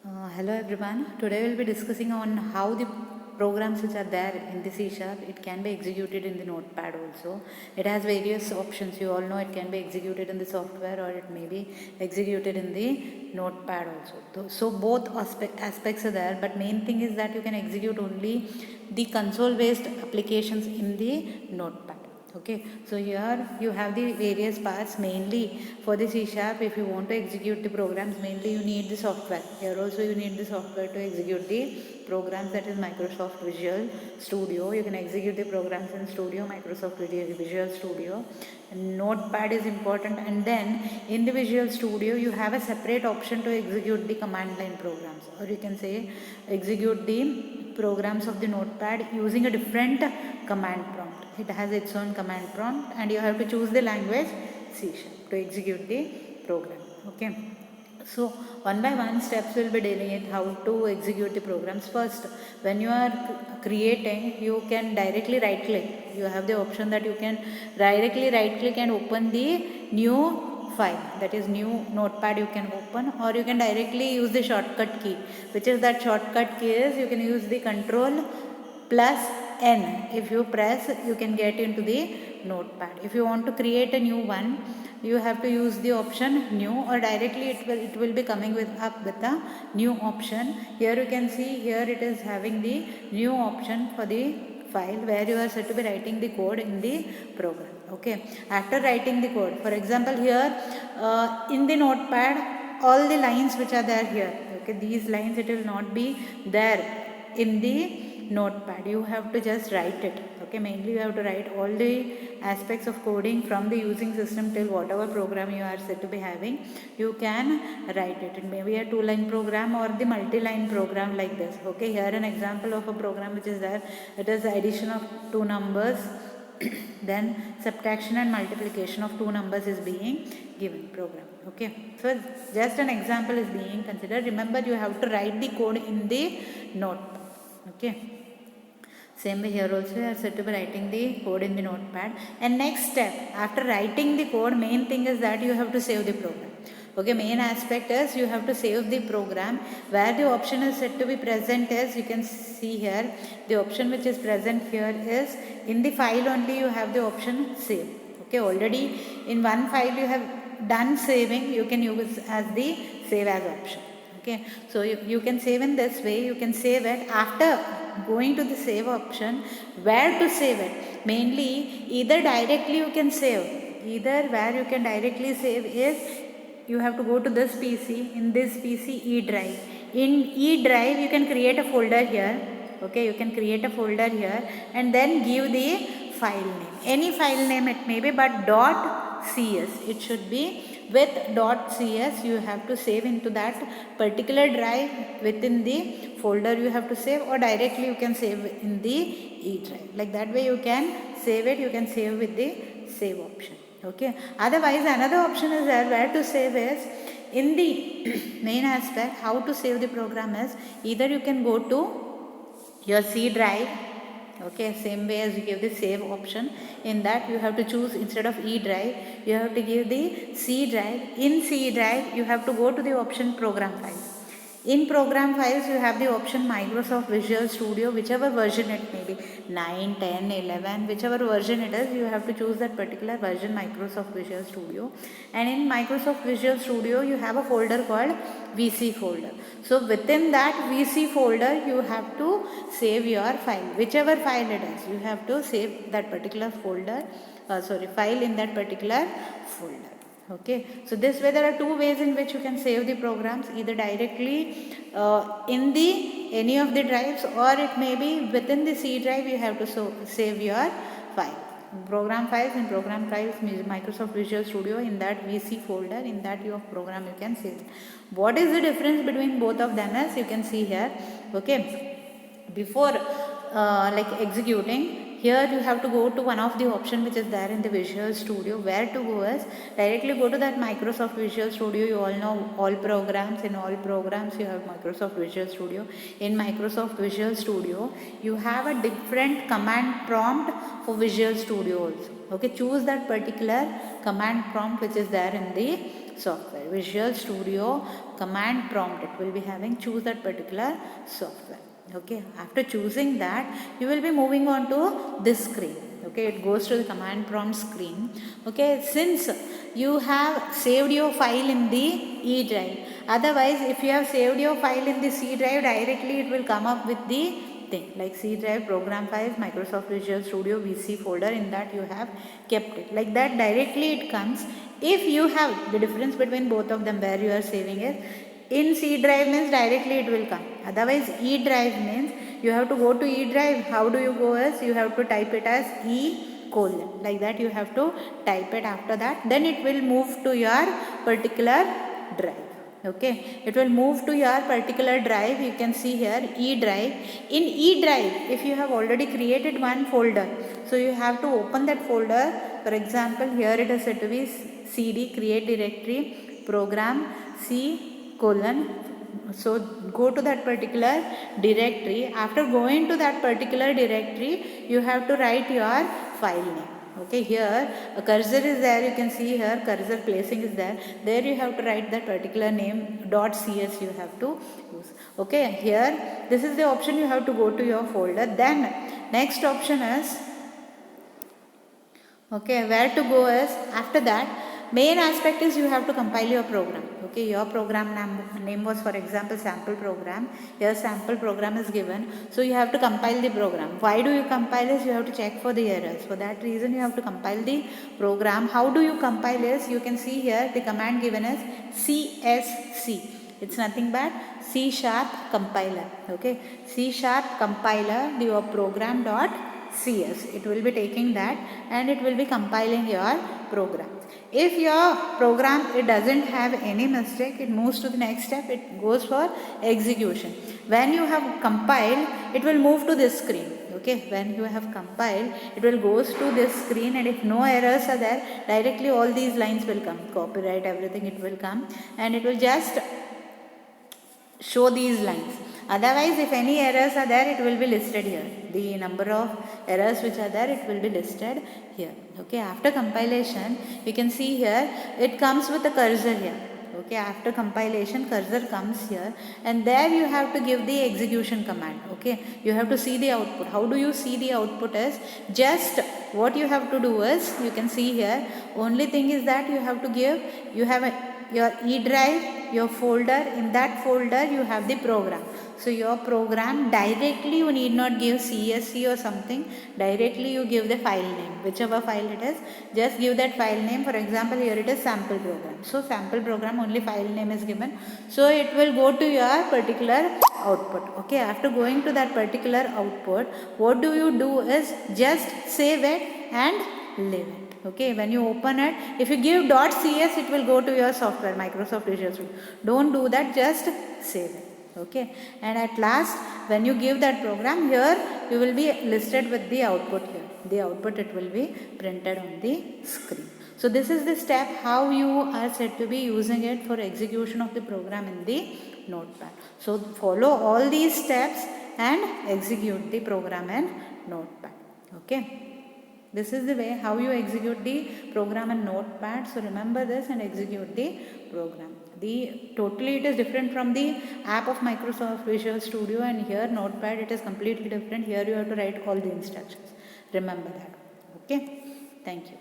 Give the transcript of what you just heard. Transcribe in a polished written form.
Hello everyone. Today we'll be discussing on how the programs which are there in the C Sharp, it can be executed in the notepad also. It has various options. You all know it can be executed in the software or it may be executed in the notepad also. So both aspects are there, but main thing is that you can execute only the console based applications in the notepad. Okay, so here you have the various parts. Mainly for the C Sharp, if you want to execute the programs, mainly you need the software. Here also you need the software to execute the programs, that is Microsoft Visual Studio. You can execute the programs in Studio, Microsoft Visual Studio. And Notepad is important, and then in the Visual Studio you have a separate option to execute the command line programs, or you can say execute the programs of the notepad using a different command prompt. It has its own command prompt and you have to choose the language C# to execute the program. Okay. So one by one steps will be dealing it how to execute the programs. First, when you are creating, you can directly right click. You have the option that you can directly right click and open the new file, that is new notepad you can open, or you can directly use the shortcut key, which is that shortcut key is you can use the control plus N. If you press, you can get into the notepad. If you want to create a new one, you have to use the option new, or directly it will be coming up with a new option. Here you can see, here it is having the new option for the file where you are set to be writing the code in the program. Okay, after writing the code, for example here in the notepad, all the lines which are there here, okay, these lines, it will not be there in the notepad. You have to just write it. Okay, mainly you have to write all the aspects of coding from the using system till whatever program you are set to be having, you can write it. It may be a 2-line program or the multi-line program like this. Okay, here an example of a program which is there. It is the addition of two numbers then subtraction and multiplication of two numbers is being given program. Okay, so just an example is being considered. Remember, you have to write the code in the notepad. Okay, same way here also you are set to be writing the code in the notepad. And next step, after writing the code, main thing is that you have to save the program. Okay, main aspect is you have to save the program. Where the option is set to be present is, you can see here, the option which is present here is in the file only you have the option save. Okay, already in one file you have done saving, you can use as the save as option. Okay, so you can save in this way. You can save it after going to the save option. Where to save it? Mainly either directly you can save, either where you can directly save is you have to go to this PC. In this PC, E drive. In E drive you can create a folder here. Okay, you can create a folder here and then give the file name, any file name it may be, but .cs it should be. With .cs you have to save into that particular drive within the folder you have to save, or directly you can save in the E drive. Like that way you can save it, you can save with the save option. Okay, otherwise another option is there where to save is in the main aspect. How to save the program is either you can go to your C drive. Okay, same way as you give the save option, in that you have to choose, instead of E drive you have to give the C drive. In C drive you have to go to the option program files. In program files you have the option Microsoft Visual Studio, whichever version it may be, 9, 10, 11, whichever version it is, you have to choose that particular version, Microsoft Visual Studio. And in Microsoft Visual Studio you have a folder called VC folder. So within that VC folder you have to save your file, whichever file it is, you have to save that particular folder, file in that particular folder. Okay, so this way there are two ways in which you can save the programs, either directly in the any of the drives, or it may be within the C drive you have to save your file. Program files, in program files Microsoft Visual Studio, in that VC folder, in that your program you can save. What is the difference between both of them, as you can see here. Okay, before like executing, here you have to go to one of the option which is there in the Visual Studio. Where to go is directly go to that Microsoft Visual Studio. You all know all programs, in all programs you have Microsoft Visual Studio. In Microsoft Visual Studio you have a different command prompt for Visual Studio also. Okay, choose that particular command prompt which is there in the software. Visual Studio command prompt, it will be having choose that particular software. Okay, after choosing that, you will be moving on to this screen. Okay, it goes to the command prompt screen. Okay, since you have saved your file in the E drive, otherwise if you have saved your file in the C drive, directly it will come up with the thing like C drive, program files, Microsoft Visual Studio, VC folder, in that you have kept it. Like that directly it comes. If you have the difference between both of them, where you are saving it, in C drive means directly it will come. Otherwise E drive means you have to go to E drive. How do you go as? You have to type it as E colon. Like that you have to type it. After that, then it will move to your particular drive. Okay, it will move to your particular drive. You can see here E drive. In E drive, if you have already created one folder, so you have to open that folder. For example, here it is said to be CD create directory program C colon. So go to that particular directory. After going to that particular directory, you have to write your file name. Okay, here a cursor is there, you can see here cursor placing is there. There you have to write that particular name .cs you have to use. Okay, here this is the option, you have to go to your folder. Then next option is, okay, where to go is, after that main aspect is you have to compile your program. Okay, your program name was, for example, sample program. Here sample program is given, so you have to compile the program. Why do you compile this? You have to check for the errors. For that reason you have to compile the program. How do you compile this? You can see here the command given is CSC. It's nothing but C# compiler. Okay, C# compiler your program dot CS. It will be taking that and it will be compiling your program. If your program it doesn't have any mistake, it moves to the next step, it goes for execution. When you have compiled, it will move to this screen. Okay, when you have compiled, it will goes to this screen, and if no errors are there, directly all these lines will come, copyright, everything it will come, and it will just show these lines. Otherwise, if any errors are there, it will be listed here. The number of errors which are there, it will be listed here. Okay, after compilation, you can see here, it comes with a cursor here. Okay, after compilation, cursor comes here, and there you have to give the execution command. Okay, you have to see the output. How do you see the output is, just what you have to do is, you can see here, only thing is that you have to give, you have your E drive, your folder, in that folder you have the program. So your program directly, you need not give CSC or something, directly you give the file name, whichever file it is, just give that file name. For example, here it is sample program. So sample program, only file name is given. So it will go to your particular output. Okay, after going to that particular output, what do you do is just save it and leave it. Okay, when you open it, if you give .cs, it will go to your software, Microsoft Visual Studio. Don't do that, just save it. Okay, and at last, when you give that program, here you will be listed with the output here. The output, it will be printed on the screen. So this is the step how you are said to be using it for execution of the program in the notepad. So follow all these steps and execute the program in notepad. Okay. This is the way how you execute the program in notepad. So remember this and execute the program. Totally it is different from the app of Microsoft Visual Studio, and here notepad it is completely different. Here you have to write all the instructions. Remember that. Okay. Thank you.